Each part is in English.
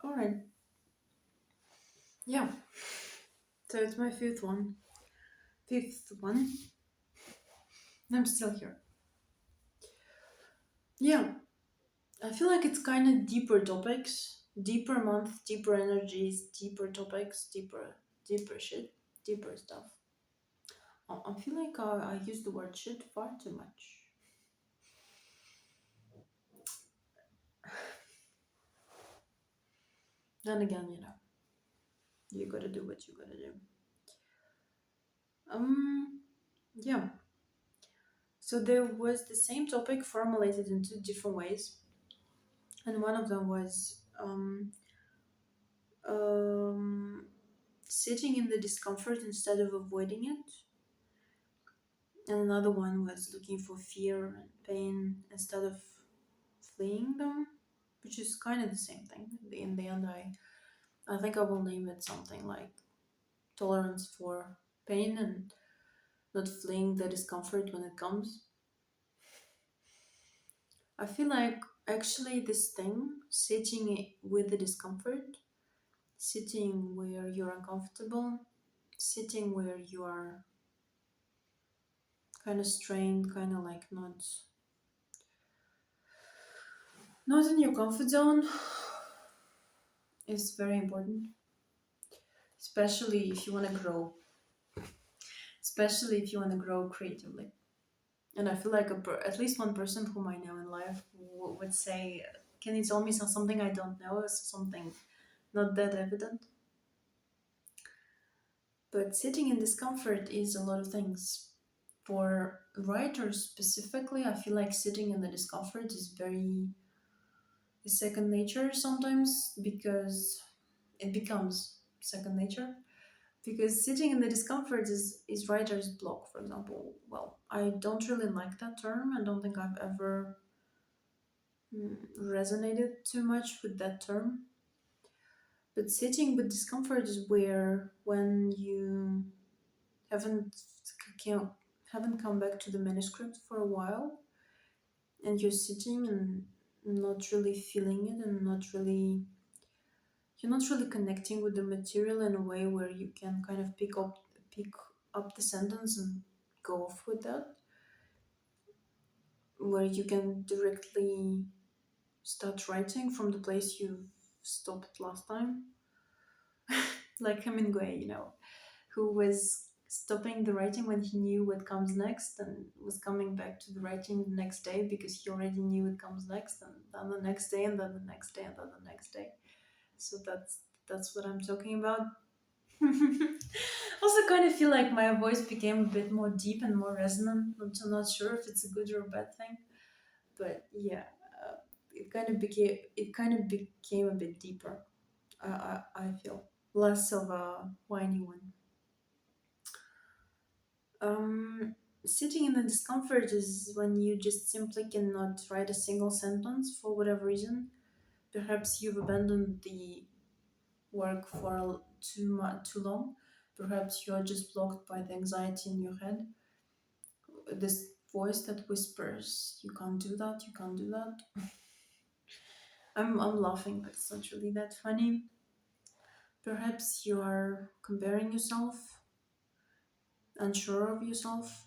All right. Yeah. So it's my fifth one. Fifth one. I'm still here. Yeah. I feel like it's kind of deeper topics, deeper month, deeper energies, deeper topics, deeper shit, deeper stuff. I feel like I use the word shit far too much. Then again, you gotta do what you gotta do. Um, yeah. So there was the same topic formulated in two different ways, and one of them was um, sitting in the discomfort instead of avoiding it, and another one was looking for fear and pain instead of fleeing them, which is kind of the same thing. In the end, I think I will name it something like tolerance for pain and not fleeing the discomfort when it comes. I feel like actually this thing, sitting with the discomfort, sitting where you're uncomfortable, sitting where you are kind of strained, kind of like not in your comfort zone, is very important, especially if you want to grow, especially if you want to grow creatively. And I feel like at least one person whom I know in life would say, "Can you tell me something I don't know, something not that evident?" But sitting in discomfort is a lot of things. For writers specifically, I feel like sitting in the discomfort is second nature sometimes because it becomes second nature. Because sitting in the discomfort is writer's block, for example. Well, I don't really like that term. I don't think I've ever resonated too much with that term. But sitting with discomfort is where when you haven't can haven't come back to the manuscript for a while and you're sitting and not really feeling it and not really you're not really connecting with the material in a way where you can kind of pick up the sentence and go off with that, where you can directly start writing from the place you stopped last time, like Hemingway, who was stopping the writing when he knew what comes next and was coming back to the writing the next day because he already knew what comes next, and then the next day and then the next day and then the next day. So that's what I'm talking about. Also kind of feel like my voice became a bit more deep and more resonant. I'm not sure if it's a good or a bad thing, but yeah, it kind of became a bit deeper. I feel less of a whiny one. Um, Sitting in the discomfort is when you just simply cannot write a single sentence for whatever reason. Perhaps you've abandoned the work for too long. Perhaps you are just blocked by the anxiety in your head. This voice that whispers, "You can't do that. You can't do that." I'm laughing, but it's not really that funny. Perhaps you are comparing yourself, unsure of yourself.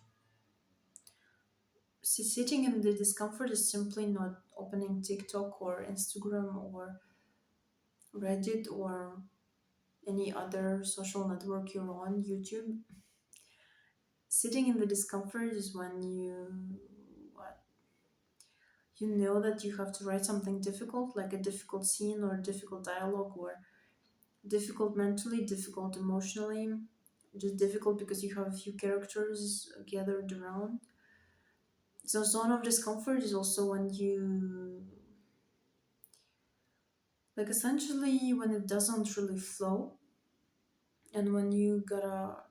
Sitting in the discomfort is simply not opening TikTok or Instagram or Reddit or any other social network you're on, YouTube. Sitting in the discomfort is when what, you know that you have to write something difficult, like a difficult scene or difficult dialogue or difficult mentally, difficult emotionally, just difficult because you have a few characters gathered around. So zone of discomfort is also when you like essentially when it doesn't really flow and when you gotta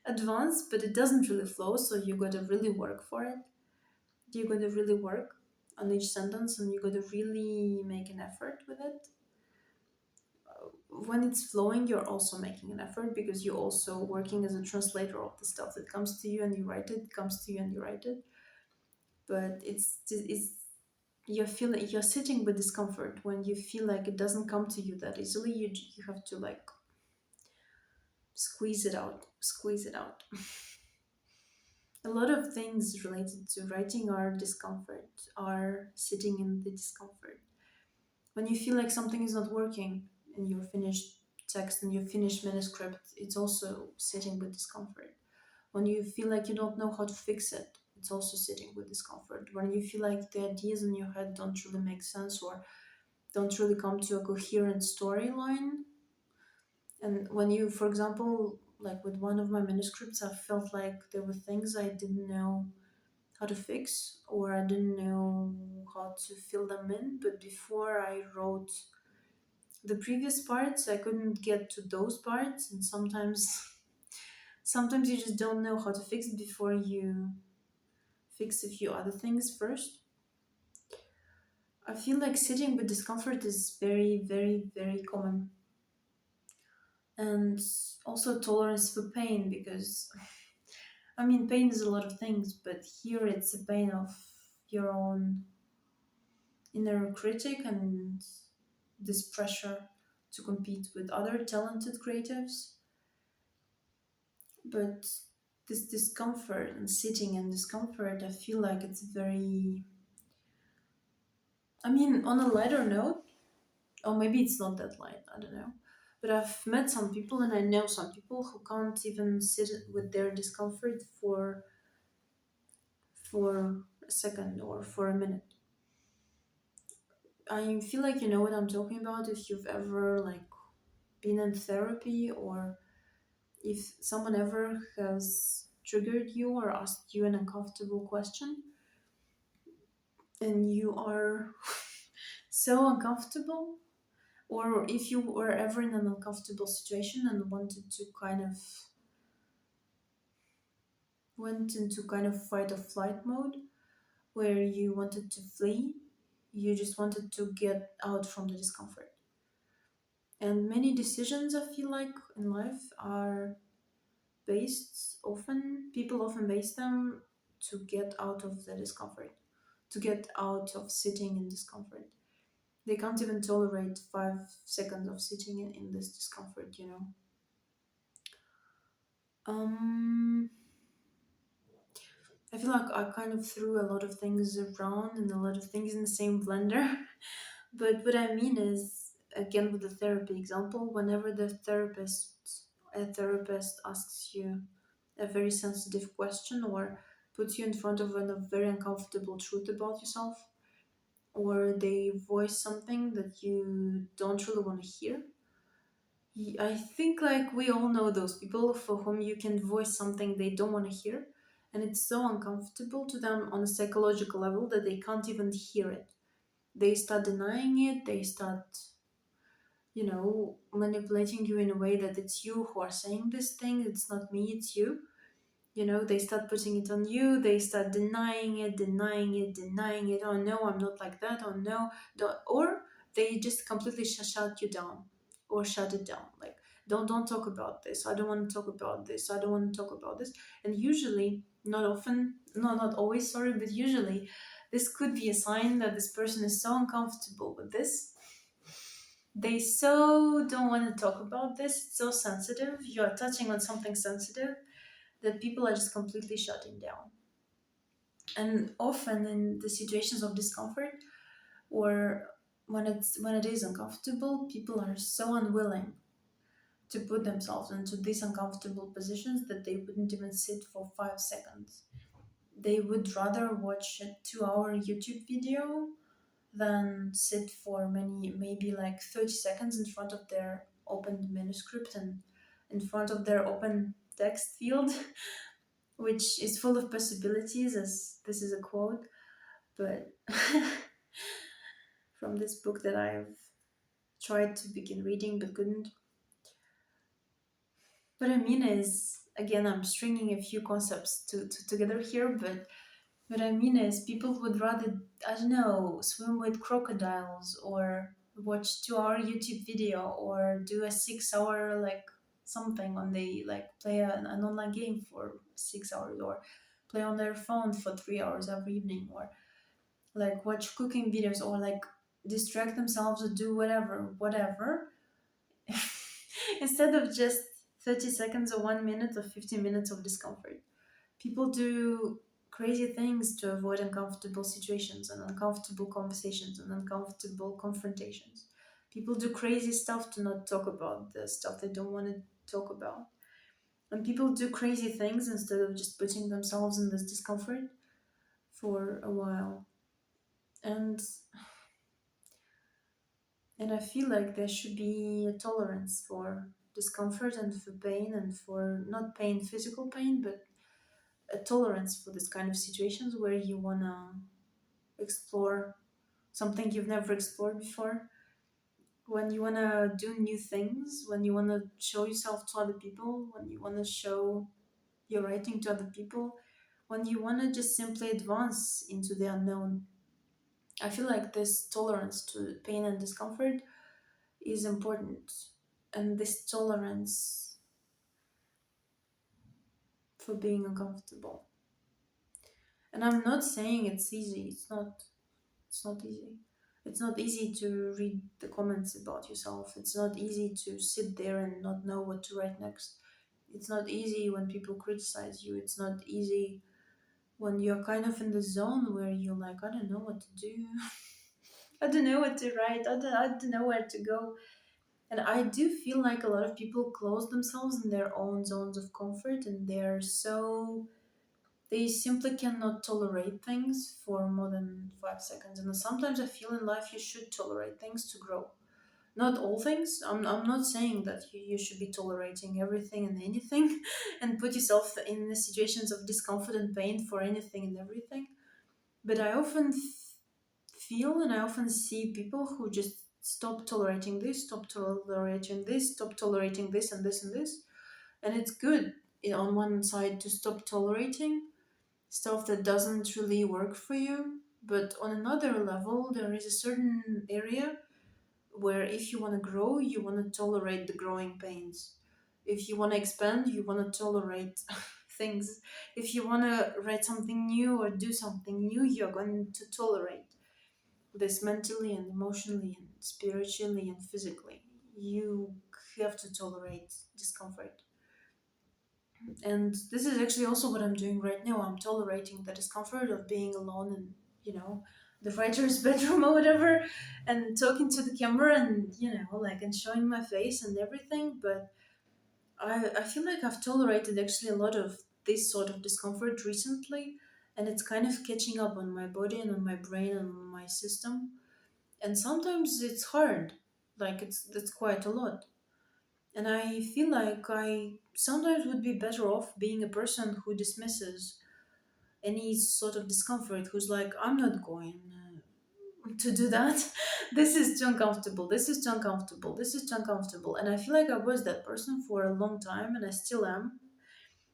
advance but it doesn't really flow, so you gotta really work for it. You gotta really work on each sentence and you gotta really make an effort with it. When it's flowing you're also making an effort because you're also working as a translator of the stuff that comes to you and you write it, comes to you and you write it. But it's you're sitting with discomfort. When you feel like it doesn't come to you that easily, you have to like squeeze it out. A lot of things related to writing are discomfort, are sitting in the discomfort. When you feel like something is not working in your finished text and your finished manuscript, it's also sitting with discomfort. When you feel like you don't know how to fix it, it's also sitting with discomfort. When you feel like the ideas in your head don't really make sense or don't really come to a coherent storyline, and when you, for example, like with one of my manuscripts, I felt like there were things I didn't know how to fix or I didn't know how to fill them in. But before I wrote the previous parts, I couldn't get to those parts. And sometimes you just don't know how to fix it before you fix a few other things first. I feel like sitting with discomfort is very, very, very common. And also tolerance for pain, because I mean, pain is a lot of things, but here it's a pain of your own inner critic and this pressure to compete with other talented creatives. But this discomfort and sitting in discomfort, I feel like it's very, I mean, on a lighter note, or maybe it's not that light, I don't know. But I've met some people and I know some people who can't even sit with their discomfort for a second or for a minute. I feel like you know what I'm talking about if you've ever like been in therapy or if someone ever has triggered you or asked you an uncomfortable question and you are so uncomfortable, or if you were ever in an uncomfortable situation and wanted to kind of went into kind of fight or flight mode where you wanted to flee, you just wanted to get out from the discomfort. And many decisions I feel like in life are based often, people often base them to get out of the discomfort, to get out of sitting in discomfort. They can't even tolerate 5 seconds of sitting in this discomfort, you know. Um, I feel like I kind of threw a lot of things around and a lot of things in the same blender. But what I mean is, again, with the therapy example, whenever a therapist asks you a very sensitive question or puts you in front of a very uncomfortable truth about yourself, or they voice something that you don't really want to hear. I think like we all know those people for whom you can voice something they don't want to hear, and it's so uncomfortable to them on a psychological level that they can't even hear it. They start denying it, they start, manipulating you in a way that it's you who are saying this thing, it's not me, it's you. They start putting it on you, they start denying it. Oh no, I'm not like that. Oh no. Or they just completely shut you down or shut it down. Like, don't talk about this. I don't want to talk about this. I don't want to talk about this. And usually, not often, no, not always, sorry, but usually, this could be a sign that this person is so uncomfortable with this. They so don't want to talk about this. It's so sensitive. You are touching on something sensitive that people are just completely shutting down. And often in the situations of discomfort or when it is uncomfortable, people are so unwilling to put themselves into these uncomfortable positions that they wouldn't even sit for 5 seconds. They would rather watch a 2 hour YouTube video than sit for maybe like 30 seconds in front of their open manuscript and in front of their open text field which is full of possibilities, as this is a quote, but from this book that I've tried to begin reading but couldn't. What I mean is, again, I'm stringing a few concepts together here, but what I mean is, people would rather, I don't know, swim with crocodiles or watch 2 hour YouTube video or do a 6 hour like something on the like play an online game for 6 hours or play on their phone for 3 hours every evening or like watch cooking videos or like distract themselves or do whatever, instead of just 30 seconds or 1 minute or 15 minutes of discomfort. People do crazy things to avoid uncomfortable situations and uncomfortable conversations and uncomfortable confrontations. People do crazy stuff to not talk about the stuff they don't want to talk about. And people do crazy things instead of just putting themselves in this discomfort for a while. And I feel like there should be a tolerance for discomfort and for pain, and for not pain, physical pain, but a tolerance for this kind of situations where you wanna explore something you've never explored before, when you want to do new things, when you want to show yourself to other people, when you want to show your writing to other people, when you want to just simply advance into the unknown. I feel like this tolerance to pain and discomfort is important, and this tolerance for being uncomfortable. And I'm not saying it's easy, it's not easy. It's not easy to read the comments about yourself. It's not easy to sit there and not know what to write next. It's not easy when people criticize you. It's not easy when you're kind of in the zone where you're like, I don't know what to do. I don't know what to write. I don't know where to go. And I do feel like a lot of people close themselves in their own zones of comfort, and they simply cannot tolerate things for more than 5 seconds. And sometimes I feel in life you should tolerate things to grow. Not all things. I'm not saying that you should be tolerating everything and anything and put yourself in the situations of discomfort and pain for anything and everything. But I often feel and I often see people who just stop tolerating this, stop tolerating this, stop tolerating this and this and this. And it's good on one side to stop tolerating stuff that doesn't really work for you. But on another level, there is a certain area where if you want to grow, you want to tolerate the growing pains. If you want to expand, you want to tolerate things. If you want to write something new or do something new, you're going to tolerate this mentally and emotionally and spiritually and physically. You have to tolerate discomfort. And this is actually also what I'm doing right now. I'm tolerating the discomfort of being alone in, the writer's bedroom or whatever, and talking to the camera and, like, and showing my face and everything. But I feel like I've tolerated actually a lot of this sort of discomfort recently, and it's kind of catching up on my body and on my brain and on my system. And sometimes it's hard. Like, that's quite a lot. And I feel like I sometimes would be better off being a person who dismisses any sort of discomfort, who's like, I'm not going to do that. This is too uncomfortable. This is too uncomfortable. This is too uncomfortable. And I feel like I was that person for a long time, and I still am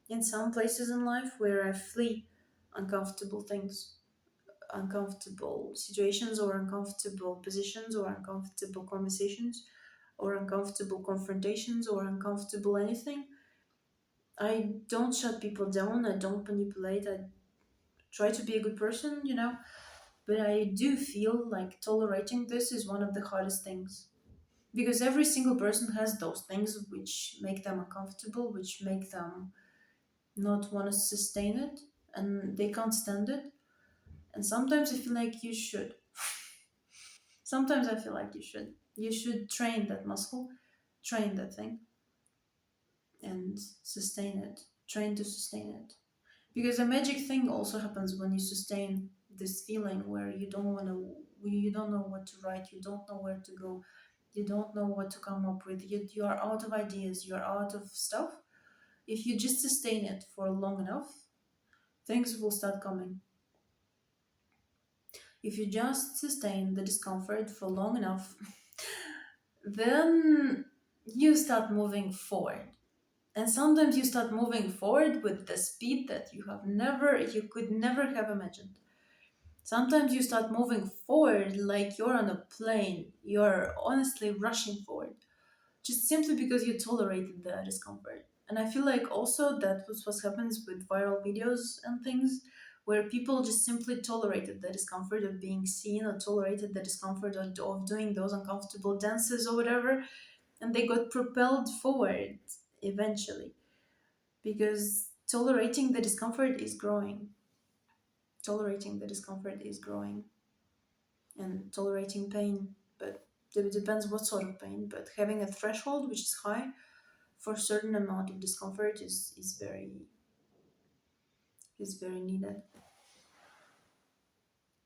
in some places in life where I flee uncomfortable things, uncomfortable situations, or uncomfortable positions, or uncomfortable conversations, or uncomfortable confrontations, or uncomfortable anything. I don't shut people down, I don't manipulate, I try to be a good person, but I do feel like tolerating this is one of the hardest things. Because every single person has those things which make them uncomfortable, which make them not want to sustain it, and they can't stand it. And sometimes I feel like you should. Sometimes I feel like you should. You should train that muscle, train that thing, and sustain it. Train to sustain it. Because a magic thing also happens when you sustain this feeling where you don't know what to write, you don't know where to go, you don't know what to come up with, you are out of ideas, you are out of stuff. If you just sustain it for long enough, things will start coming. If you just sustain the discomfort for long enough, then you start moving forward. And sometimes you start moving forward with the speed that you could never have imagined. Sometimes you start moving forward like you're on a plane. You're honestly rushing forward, just simply because you tolerated the discomfort. And I feel like also that was what happens with viral videos and things, where people just simply tolerated the discomfort of being seen, or tolerated the discomfort of doing those uncomfortable dances or whatever, and they got propelled forward eventually, because tolerating the discomfort is growing. Tolerating the discomfort is growing, and tolerating pain, but it depends what sort of pain. But having a threshold which is high for a certain amount of discomfort is very needed.